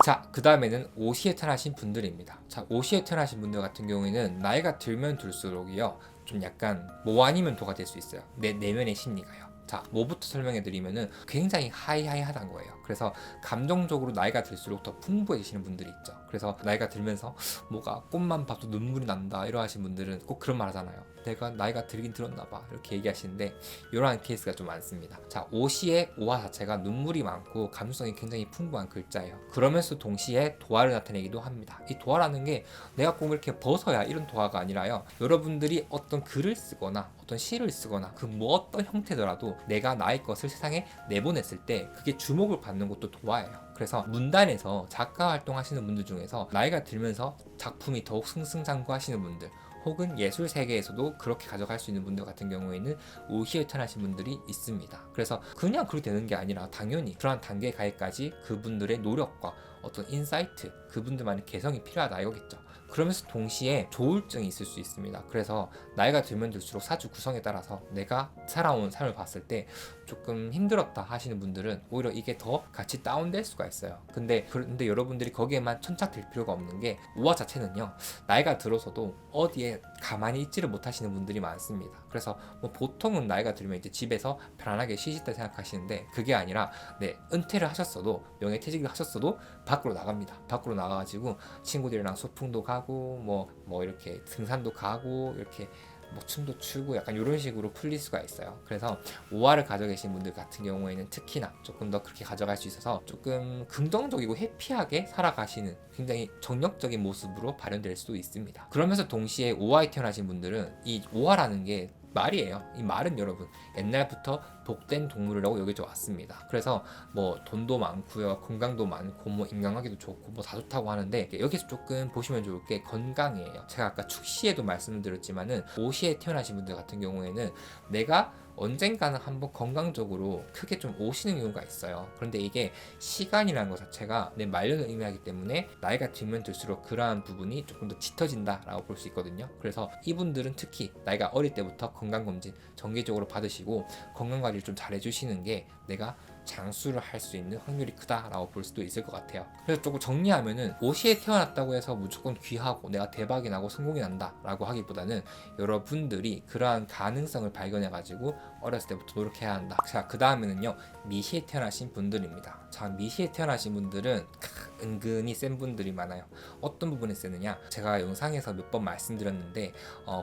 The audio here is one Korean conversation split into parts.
자, 그 다음에는 오시에 태어나신 분들입니다. 자, 오시에 태어나신 분들 같은 경우에는 나이가 들면 들수록이요, 좀 약간 뭐 아니면 도가 될 수 있어요. 내 내면의 심리가요. 자, 뭐부터 설명해 드리면은 굉장히 하이하이하다는 거예요. 그래서 감정적으로 나이가 들수록 더 풍부해지시는 분들이 있죠. 그래서 나이가 들면서 뭐가 꽃만 봐도 눈물이 난다 이러하신 분들은 꼭 그런 말 하잖아요. 내가 나이가 들긴 들었나 봐 이렇게 얘기하시는데, 이러한 케이스가 좀 많습니다. 자, 오시의 오화 자체가 눈물이 많고 감수성이 굉장히 풍부한 글자예요. 그러면서 동시에 도화를 나타내기도 합니다. 이 도화라는 게 내가 꼭 이렇게 벗어야 이런 도화가 아니라요, 여러분들이 어떤 글을 쓰거나 어떤 시를 쓰거나 그 뭐 어떤 형태더라도 내가 나의 것을 세상에 내보냈을 때 그게 주목을 받는 것도 도화예요. 그래서 문단에서 작가 활동하시는 분들 중에서 나이가 들면서 작품이 더욱 승승장구하시는 분들, 혹은 예술 세계에서도 그렇게 가져갈 수 있는 분들 같은 경우에는 오시에 태어나신 분들이 있습니다. 그래서 그냥 그렇게 되는 게 아니라 당연히 그러한 단계에 가기까지 그분들의 노력과 어떤 인사이트, 그분들만의 개성이 필요하다 이거겠죠. 그러면서 동시에 조울증이 있을 수 있습니다. 그래서 나이가 들면 들수록 사주 구성에 따라서 내가 살아온 삶을 봤을 때 조금 힘들었다 하시는 분들은 오히려 이게 더 같이 다운될 수가 있어요. 근데 여러분들이 거기에만 천착될 필요가 없는 게, 우화 자체는요, 나이가 들어서도 어디에 가만히 있지를 못하시는 분들이 많습니다. 그래서 뭐 보통은 나이가 들면 이제 집에서 편안하게 쉬시다 생각하시는데, 그게 아니라 은퇴를 하셨어도, 명예퇴직을 하셨어도 밖으로 나갑니다. 밖으로 나가가지고 친구들이랑 소풍도 가고 뭐 이렇게 등산도 가고 이렇게 뭐 춤도 추고 약간 이런 식으로 풀릴 수가 있어요. 그래서 오화를 가져 계신 분들 같은 경우에는 특히나 조금 더 그렇게 가져갈 수 있어서 조금 긍정적이고 해피하게 살아가시는 굉장히 정력적인 모습으로 발현될 수도 있습니다. 그러면서 동시에 오화에 태어나신 분들은 이 오화라는 게 말이에요. 이 말은 여러분 옛날부터 복된 동물이라고 여겨져 왔습니다. 그래서 뭐 돈도 많고요, 건강도 많고, 뭐 인간관계도 좋고 뭐 다 좋다고 하는데, 여기서 조금 보시면 좋을 게 건강이에요. 제가 아까 축시에도 말씀드렸지만은 오시에 태어나신 분들 같은 경우에는 내가 언젠가는 한번 건강적으로 크게 좀 오시는 경우가 있어요. 그런데 이게 시간이라는 것 자체가 내 말년을 의미하기 때문에 나이가 들면 들수록 그러한 부분이 조금 더 짙어진다라고 볼 수 있거든요. 그래서 이분들은 특히 나이가 어릴 때부터 건강검진 정기적으로 받으시고 건강관리를 좀 잘 해주시는 게 내가 장수를 할 수 있는 확률이 크다라고 볼 수도 있을 것 같아요. 그래서 조금 정리하면은 오시에 태어났다고 해서 무조건 귀하고 내가 대박이 나고 성공이 난다 라고 하기보다는, 여러분들이 그러한 가능성을 발견해 가지고 어렸을 때부터 노력해야 한다. 자, 그 다음에는요, 미시에 태어나신 분들입니다. 자, 미시에 태어나신 분들은 은근히 센 분들이 많아요. 어떤 부분에 세느냐, 제가 영상에서 몇 번 말씀드렸는데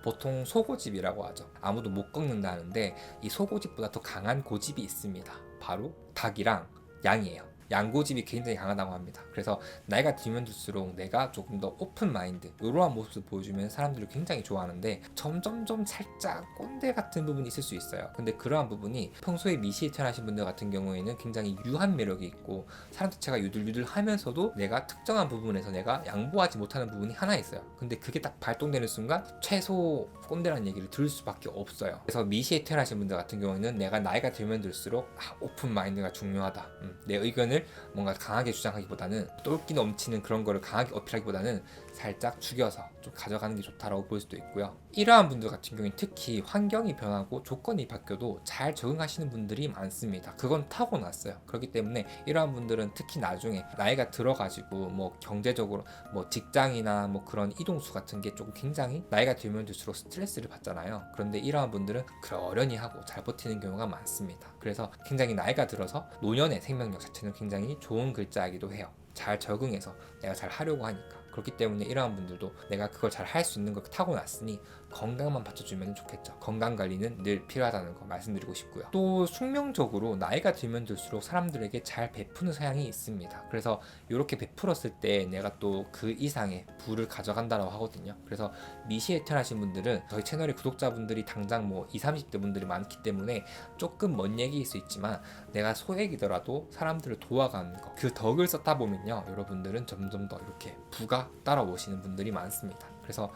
보통 소고집이라고 하죠. 아무도 못 꺾는다는데 이 소고집보다 더 강한 고집이 있습니다. 바로 닭이랑 양이에요. 양고집이 굉장히 강하다고 합니다. 그래서 나이가 들면 들수록 내가 조금 더 오픈 마인드, 이러한 모습을 보여주면 사람들이 굉장히 좋아하는데, 점점점 살짝 꼰대 같은 부분이 있을 수 있어요. 근데 그러한 부분이 평소에 미시에 태어나신 분들 같은 경우에는 굉장히 유한 매력이 있고, 사람 자체가 유들유들 하면서도 내가 특정한 부분에서 내가 양보하지 못하는 부분이 하나 있어요. 근데 그게 딱 발동되는 순간 최소 꼰대라는 얘기를 들을 수밖에 없어요. 그래서 미시에 태어나신 분들 같은 경우에는 내가 나이가 들면 들수록 오픈 마인드가 중요하다, 내 의견을 뭔가 강하게 주장하기보다는, 똘끼 넘치는 그런 거를 강하게 어필하기보다는 살짝 죽여서 좀 가져가는 게 좋다라고 볼 수도 있고요. 이러한 분들 같은 경우는 특히 환경이 변하고 조건이 바뀌어도 잘 적응하시는 분들이 많습니다. 그건 타고났어요. 그렇기 때문에 이러한 분들은 특히 나중에 나이가 들어가지고 뭐 경제적으로 뭐 직장이나 뭐 그런 이동수 같은 게 조금 굉장히 나이가 들면 들수록 스트레스를 받잖아요. 그런데 이러한 분들은 그러려니 하고 잘 버티는 경우가 많습니다. 그래서 굉장히 나이가 들어서 노년의 생명력 자체는 굉장히 좋은 글자이기도 해요. 잘 적응해서 내가 잘 하려고 하니까. 그렇기 때문에 이러한 분들도 내가 그걸 잘 할 수 있는 걸 타고났으니 건강만 받쳐주면 좋겠죠. 건강관리는 늘 필요하다는 거 말씀드리고 싶고요. 또 숙명적으로 나이가 들면 들수록 사람들에게 잘 베푸는 성향이 있습니다. 그래서 이렇게 베풀었을 때 내가 또 그 이상의 부를 가져간다고 하거든요. 그래서 미시에 태어나신 분들은 저희 채널의 구독자분들이 당장 뭐 20, 30대 분들이 많기 때문에 조금 먼 얘기일 수 있지만, 내가 소액이더라도 사람들을 도와가는 거, 그 덕을 쌓다 보면요, 여러분들은 점점 더 이렇게 부가 따라오시는 분들이 많습니다. 그래서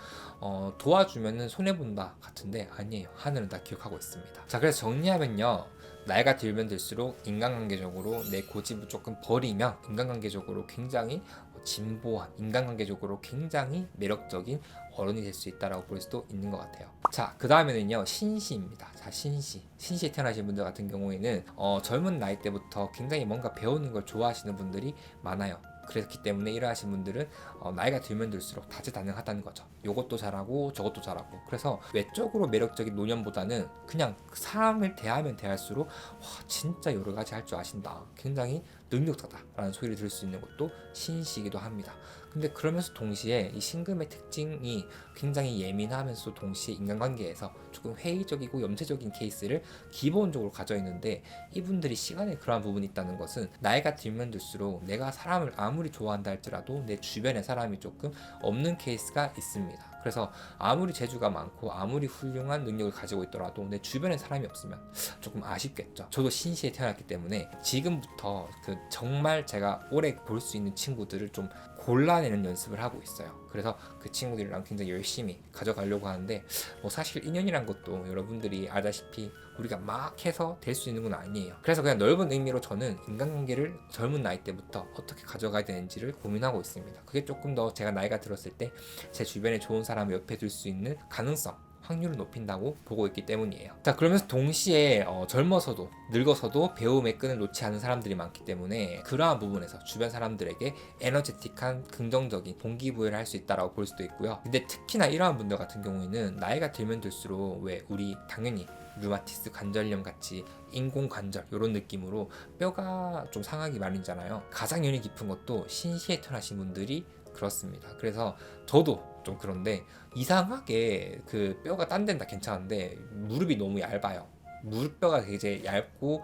도와주면은 손해본다 같은데 아니에요. 하늘은 다 기억하고 있습니다. 자, 그래서 정리하면요, 나이가 들면 들수록 인간관계적으로 내 고집을 조금 버리면 인간관계적으로 굉장히 진보한, 인간관계적으로 굉장히 매력적인 어른이 될 수 있다라고 볼 수도 있는 것 같아요. 자, 그 다음에는요, 신시입니다. 자, 신시에 태어나신 분들 같은 경우에는 젊은 나이 때부터 굉장히 뭔가 배우는 걸 좋아하시는 분들이 많아요. 그렇기 때문에 이러하신 분들은 나이가 들면 들수록 다재다능하다는 거죠. 요것도 잘하고 저것도 잘하고. 그래서 외적으로 매력적인 노년보다는 그냥 사람을 대하면 대할수록 와, 진짜 여러 가지 할 줄 아신다, 굉장히 능력자다라는 소리를 들을 수 있는 것도 신시이기도 합니다. 근데 그러면서 동시에 이 신금의 특징이 굉장히 예민하면서 동시에 인간관계에서 조금 회의적이고 염세적인 케이스를 기본적으로 가져 있는데, 이분들이 시간에 그러한 부분이 있다는 것은 나이가 들면 들수록 내가 사람을 아무리 좋아한다 할지라도 내 주변에 사람이 조금 없는 케이스가 있습니다. 그래서 아무리 재주가 많고 아무리 훌륭한 능력을 가지고 있더라도 내 주변에 사람이 없으면 조금 아쉽겠죠. 저도 신시에 태어났기 때문에 지금부터 정말 제가 오래 볼 수 있는 친구들을 좀 골라내는 연습을 하고 있어요. 그래서 그 친구들이랑 굉장히 열심히 가져가려고 하는데, 사실 인연이란 것도 여러분들이 알다시피 우리가 막 해서 될 수 있는 건 아니에요. 그래서 그냥 넓은 의미로 저는 인간관계를 젊은 나이 때부터 어떻게 가져가야 되는지를 고민하고 있습니다. 그게 조금 더 제가 나이가 들었을 때 제 주변에 좋은 사람을 옆에 둘 수 있는 가능성, 확률을 높인다고 보고 있기 때문이에요. 자, 그러면서 동시에 젊어서도 늙어서도 배움의 끈을 놓지 않는 사람들이 많기 때문에 그러한 부분에서 주변 사람들에게 에너제틱한 긍정적인 동기부여를 할 수 있다고 볼 수도 있고요. 근데 특히나 이러한 분들 같은 경우에는 나이가 들면 들수록 왜 우리 당연히 류마티스 관절염 같이 인공관절 이런 느낌으로 뼈가 좀 상하기 마련이잖아요. 가장 연이 깊은 것도 신시에 태어나신 분들이 그렇습니다. 그래서 저도 좀 그런데 이상하게 그 뼈가 딴 데는 다 괜찮은데 무릎이 너무 얇아요. 무릎뼈가 되게 얇고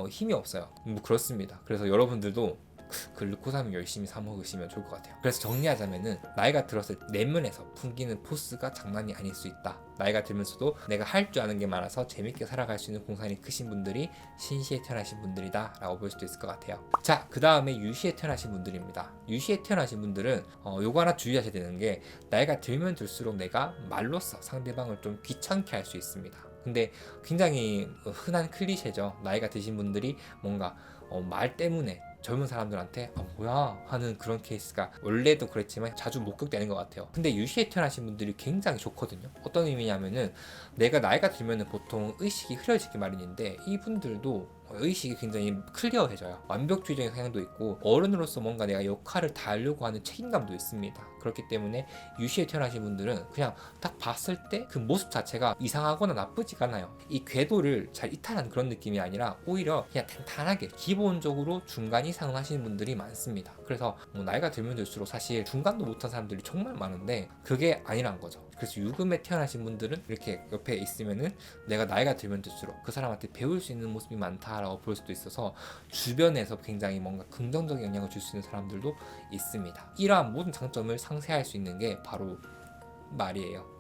힘이 없어요. 뭐 그렇습니다. 그래서 여러분들도 글루코삼을 열심히 사 먹으시면 좋을 것 같아요. 그래서 정리하자면은 나이가 들었을 때 내면에서 풍기는 포스가 장난이 아닐 수 있다. 나이가 들면서도 내가 할 줄 아는 게 많아서 재밌게 살아갈 수 있는 공산이 크신 분들이 신시에 태어나신 분들이다 라고 볼 수도 있을 것 같아요. 자, 그 다음에 유시에 태어나신 분들입니다. 유시에 태어나신 분들은 요거 하나 주의하셔야 되는 게, 나이가 들면 들수록 내가 말로써 상대방을 좀 귀찮게 할 수 있습니다. 근데 굉장히 흔한 클리셰죠. 나이가 드신 분들이 뭔가 말 때문에 젊은 사람들한테 뭐야 하는 그런 케이스가 원래도 그랬지만 자주 목격되는 것 같아요. 근데 유시에 태어나신 분들이 굉장히 좋거든요. 어떤 의미냐면은 내가 나이가 들면은 보통 의식이 흐려지기 마련인데, 이분들도 의식이 굉장히 클리어해져요. 완벽주의적인 성향도 있고 어른으로서 뭔가 내가 역할을 다하려고 하는 책임감도 있습니다. 그렇기 때문에 유시에 태어나신 분들은 그냥 딱 봤을 때 그 모습 자체가 이상하거나 나쁘지가 않아요. 이 궤도를 잘 이탈하는 그런 느낌이 아니라 오히려 그냥 탄탄하게 기본적으로 중간 이상을 하시는 분들이 많습니다. 그래서 나이가 들면 들수록 사실 중간도 못한 사람들이 정말 많은데 그게 아니란 거죠. 그래서 유금에 태어나신 분들은 이렇게 옆에 있으면은 내가 나이가 들면 들수록 그 사람한테 배울 수 있는 모습이 많다라고 볼 수도 있어서 주변에서 굉장히 뭔가 긍정적인 영향을 줄 수 있는 사람들도 있습니다. 이러한 모든 장점을 상쇄할 수 있는 게 바로 말이에요.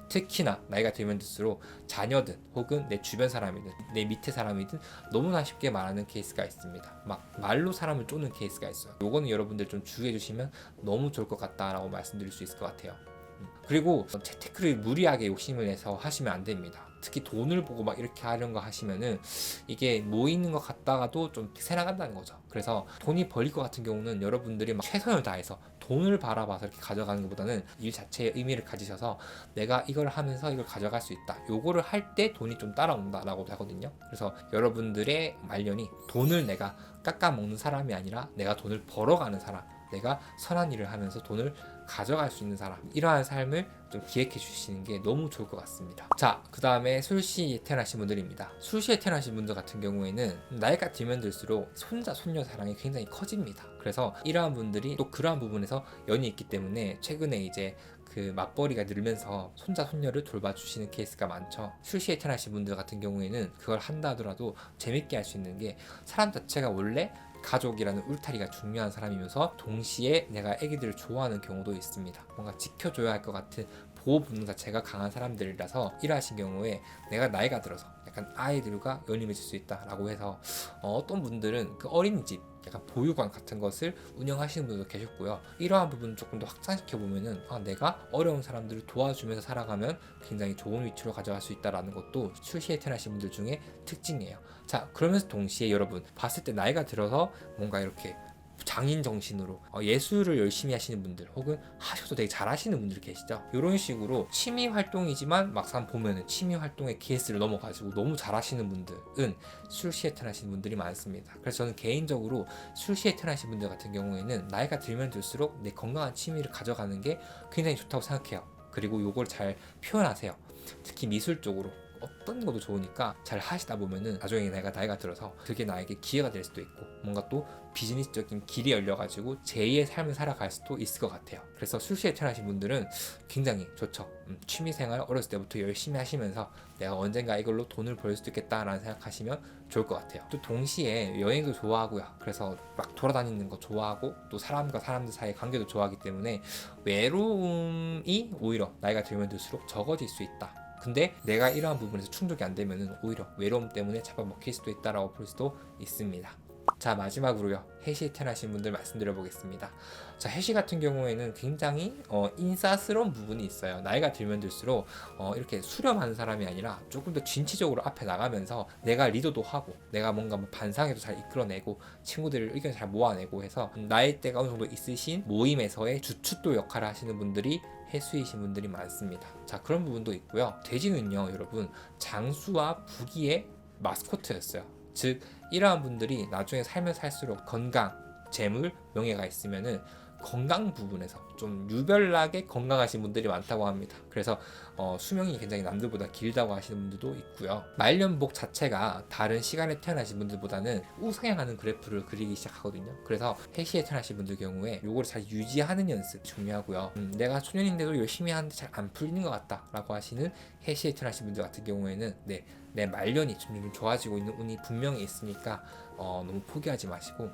특히나 나이가 들면 들수록 자녀든 혹은 내 주변 사람이든 내 밑에 사람이든 너무나 쉽게 말하는 케이스가 있습니다. 막 말로 사람을 쪼는 케이스가 있어요. 요거는 여러분들 좀 주의해 주시면 너무 좋을 것 같다라고 말씀드릴 수 있을 것 같아요. 그리고 재테크를 무리하게 욕심을 내서 하시면 안 됩니다. 특히 돈을 보고 막 이렇게 하려는 거 하시면은 이게 모이는 것 같다가도 좀 새 나간다는 거죠. 그래서 돈이 벌릴 것 같은 경우는 여러분들이 막 최선을 다해서 돈을 바라봐서 이렇게 가져가는 것보다는 일 자체의 의미를 가지셔서 내가 이걸 하면서 이걸 가져갈 수 있다. 요거를 할 때 돈이 좀 따라온다라고 하거든요. 그래서 여러분들의 말년이 돈을 내가 깎아먹는 사람이 아니라 내가 돈을 벌어가는 사람, 내가 선한 일을 하면서 돈을 가져갈 수 있는 사람, 이러한 삶을 좀 기획해 주시는 게 너무 좋을 것 같습니다. 자, 그 다음에 술시에 태어나신 분들입니다. 술시에 태어나신 분들 같은 경우에는 나이가 들면 들수록 손자, 손녀 사랑이 굉장히 커집니다. 그래서 이러한 분들이 또 그러한 부분에서 연이 있기 때문에 최근에 이제 그 맞벌이가 늘면서 손자, 손녀를 돌봐주시는 케이스가 많죠. 술시에 태어나신 분들 같은 경우에는 그걸 한다 하더라도 재밌게 할 수 있는 게, 사람 자체가 원래 가족이라는 울타리가 중요한 사람이면서 동시에 내가 애기들을 좋아하는 경우도 있습니다. 뭔가 지켜줘야 할 것 같은 보호 본능 자체가 강한 사람들이라서 이러하신 경우에 내가 나이가 들어서 약간 아이들과 연이 맺을 수 있다라고 해서 어떤 분들은 그 어린이집 약간 보육원 같은 것을 운영하시는 분도 계셨고요. 이러한 부분 조금 더 확장시켜 보면은 내가 어려운 사람들을 도와주면서 살아가면 굉장히 좋은 위치로 가져갈 수 있다라는 것도 출시에 태어나신 분들 중에 특징이에요. 자, 그러면서 동시에 여러분 봤을 때 나이가 들어서 뭔가 이렇게 장인 정신으로 예술을 열심히 하시는 분들 혹은 하셔도 되게 잘하시는 분들 계시죠. 이런 식으로 취미 활동이지만 막상 보면은 취미 활동의 케이스를 넘어가지고 너무 잘하시는 분들은 술 시에 태어나신 분들이 많습니다. 그래서 저는 개인적으로 술 시에 태어나신 분들 같은 경우에는 나이가 들면 들수록 내 건강한 취미를 가져가는 게 굉장히 좋다고 생각해요. 그리고 요걸 잘 표현하세요. 특히 미술 쪽으로 어떤 것도 좋으니까 잘 하시다 보면은 나중에 내가 나이가 들어서 그게 나에게 기회가 될 수도 있고 뭔가 또 비즈니스적인 길이 열려가지고 제2의 삶을 살아갈 수도 있을 것 같아요. 그래서 술시에 태어나신 분들은 굉장히 좋죠. 취미생활 어렸을 때부터 열심히 하시면서 내가 언젠가 이걸로 돈을 벌 수도 있겠다라는 생각하시면 좋을 것 같아요. 또 동시에 여행도 좋아하고요. 그래서 막 돌아다니는 거 좋아하고 또 사람과 사람들 사이의 관계도 좋아하기 때문에 외로움이 오히려 나이가 들면 들수록 적어질 수 있다. 근데 내가 이러한 부분에서 충족이 안 되면은 오히려 외로움 때문에 잡아먹힐 수도 있다라고 볼 수도 있습니다. 자, 마지막으로요, 해시에 태어나신 분들 말씀드려 보겠습니다. 자, 해시 같은 경우에는 굉장히 인싸스러운 부분이 있어요. 나이가 들면 들수록 이렇게 수렴하는 사람이 아니라 조금 더 진취적으로 앞에 나가면서 내가 리더도 하고 내가 뭔가 뭐 반상회도 잘 이끌어내고 친구들의 의견을 잘 모아내고 해서 나이대가 어느 정도 있으신 모임에서의 주춧돌 역할을 하시는 분들이 해수이신 분들이 많습니다. 자, 그런 부분도 있고요. 돼지는요, 여러분, 장수와 부귀의 마스코트였어요. 즉 이러한 분들이 나중에 살면 살수록 건강, 재물, 명예가 있으면은 건강 부분에서 좀 유별나게 건강하신 분들이 많다고 합니다. 그래서 수명이 굉장히 남들보다 길다고 하시는 분들도 있고요. 말년복 자체가 다른 시간에 태어나신 분들보다는 우상향하는 그래프를 그리기 시작하거든요. 그래서 해시에 태어나신 분들 경우에 요거를 잘 유지하는 연습 중요하고요. 내가 초년인데도 열심히 하는데 잘 안 풀리는 것 같다 라고 하시는 해시에 태어나신 분들 같은 경우에는 내 말년이 좀 좋아지고 있는 운이 분명히 있으니까 너무 포기하지 마시고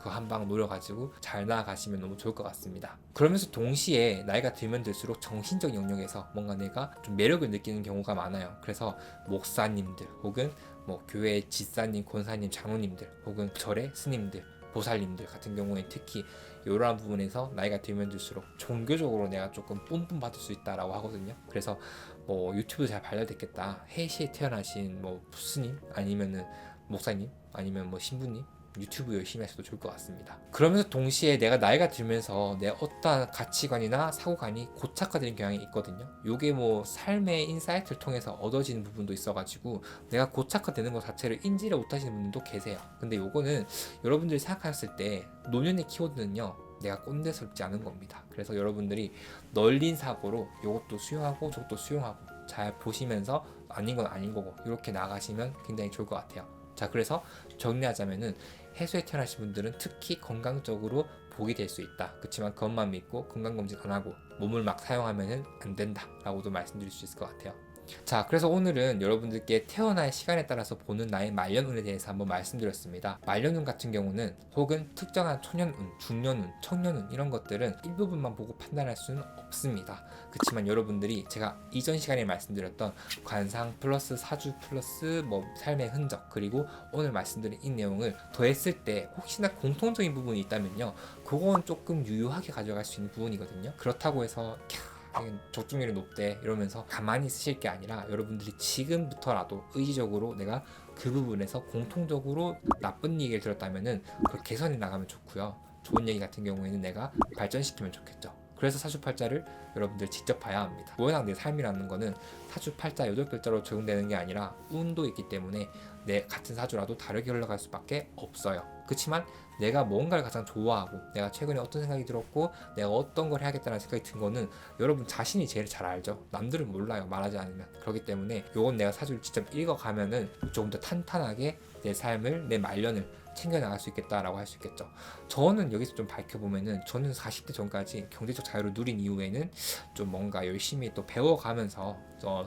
그 한 방 노려가지고 잘 나아가시면 너무 좋을 것 같습니다. 그러면서 동시에 나이가 들면 들수록 정신적 영역에서 뭔가 내가 좀 매력을 느끼는 경우가 많아요. 그래서 목사님들 혹은 뭐 교회 집사님, 권사님, 장로님들 혹은 절의 스님들, 보살님들 같은 경우에 특히 이러한 부분에서 나이가 들면 들수록 종교적으로 내가 조금 뿜뿜 받을 수 있다라고 하거든요. 그래서 뭐 유튜브 잘 발달됐겠다, 해시에 태어나신 뭐 부스님 아니면은 목사님 아니면 뭐 신부님 유튜브 열심히 하셔도 좋을 것 같습니다. 그러면서 동시에 내가 나이가 들면서 내 어떠한 가치관이나 사고관이 고착화되는 경향이 있거든요. 요게 뭐 삶의 인사이트를 통해서 얻어지는 부분도 있어가지고 내가 고착화되는 것 자체를 인지를 못하시는 분들도 계세요. 근데 요거는 여러분들이 생각하셨을 때 노년의 키워드는요, 내가 꼰대스럽지 않은 겁니다. 그래서 여러분들이 널린 사고로 이것도 수용하고 저것도 수용하고 잘 보시면서 아닌 건 아닌 거고 이렇게 나가시면 굉장히 좋을 것 같아요. 자, 그래서 정리하자면은 해수에 태어나신 분들은 특히 건강적으로 복이 될 수 있다. 그렇지만 그것만 믿고 건강검진 안 하고 몸을 막 사용하면은 안 된다 라고도 말씀드릴 수 있을 것 같아요. 자, 그래서 오늘은 여러분들께 태어날 시간에 따라서 보는 나의 말년운에 대해서 한번 말씀드렸습니다. 말년운 같은 경우는 혹은 특정한 초년운, 중년운, 청년운 이런 것들은 일부분만 보고 판단할 수는 없습니다. 그렇지만 여러분들이 제가 이전 시간에 말씀드렸던 관상 플러스 사주 플러스 뭐 삶의 흔적 그리고 오늘 말씀드린 이 내용을 더했을 때 혹시나 공통적인 부분이 있다면요, 그건 조금 유효하게 가져갈 수 있는 부분이거든요. 그렇다고 해서 적중률이 높대 이러면서 가만히 쓰실 게 아니라 여러분들이 지금부터라도 의지적으로 내가 그 부분에서 공통적으로 나쁜 얘기를 들었다면은 그걸 개선해 나가면 좋고요. 좋은 얘기 같은 경우에는 내가 발전시키면 좋겠죠. 그래서 사주팔자를 여러분들 직접 봐야 합니다. 워낙 내 삶이라는 거는 사주팔자 8글자로 적용되는 게 아니라 운도 있기 때문에 내 같은 사주라도 다르게 흘러갈 수밖에 없어요. 그렇지만 내가 뭔가를 가장 좋아하고 내가 최근에 어떤 생각이 들었고 내가 어떤 걸 해야겠다는 생각이 든 거는 여러분 자신이 제일 잘 알죠. 남들은 몰라요, 말하지 않으면. 그렇기 때문에 요건 내가 사주를 직접 읽어가면은 조금 더 탄탄하게 내 삶을, 내 말년을 챙겨나갈 수 있겠다라고 할 수 있겠죠. 저는 여기서 좀 밝혀보면은 저는 40대 전까지 경제적 자유를 누린 이후에는 좀 뭔가 열심히 또 배워가면서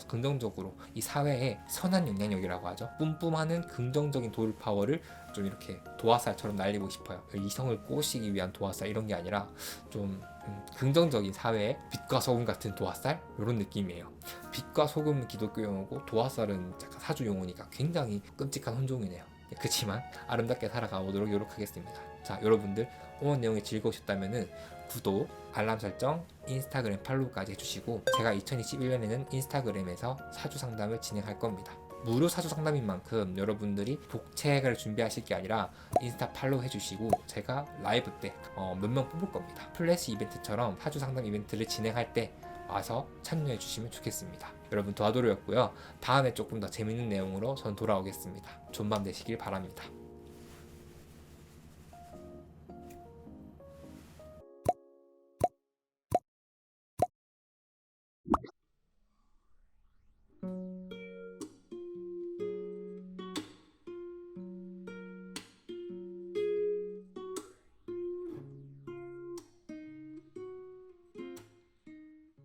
긍정적으로 이 사회에 선한 영향력이라고 하죠, 뿜뿜하는 긍정적인 돌파워를 좀 이렇게 도화살처럼 날리고 싶어요. 이성을 꼬시기 위한 도화살 이런 게 아니라 좀 긍정적인 사회의 빛과 소금 같은 도화살 이런 느낌이에요. 빛과 소금은 기독교 용어고 도화살은 사주 용어니까 굉장히 끔찍한 혼종이네요. 그렇지만 아름답게 살아가보도록 노력하겠습니다. 자, 여러분들 오늘 내용이 즐거우셨다면은 구독, 알람 설정, 인스타그램 팔로우까지 해주시고 제가 2021년에는 인스타그램에서 사주 상담을 진행할 겁니다. 무료 사주 상담인 만큼 여러분들이 복책을 준비하실 게 아니라 인스타 팔로우 해주시고 제가 라이브 때 몇 명 뽑을 겁니다. 플래시 이벤트처럼 사주 상담 이벤트를 진행할 때 와서 참여해 주시면 좋겠습니다. 여러분 도와드렸고요. 다음에 조금 더 재밌는 내용으로 전 돌아오겠습니다. 좋은 밤 되시길 바랍니다.